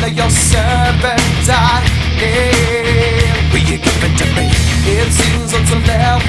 of your serpentine. Will you give it to me? It seems on some level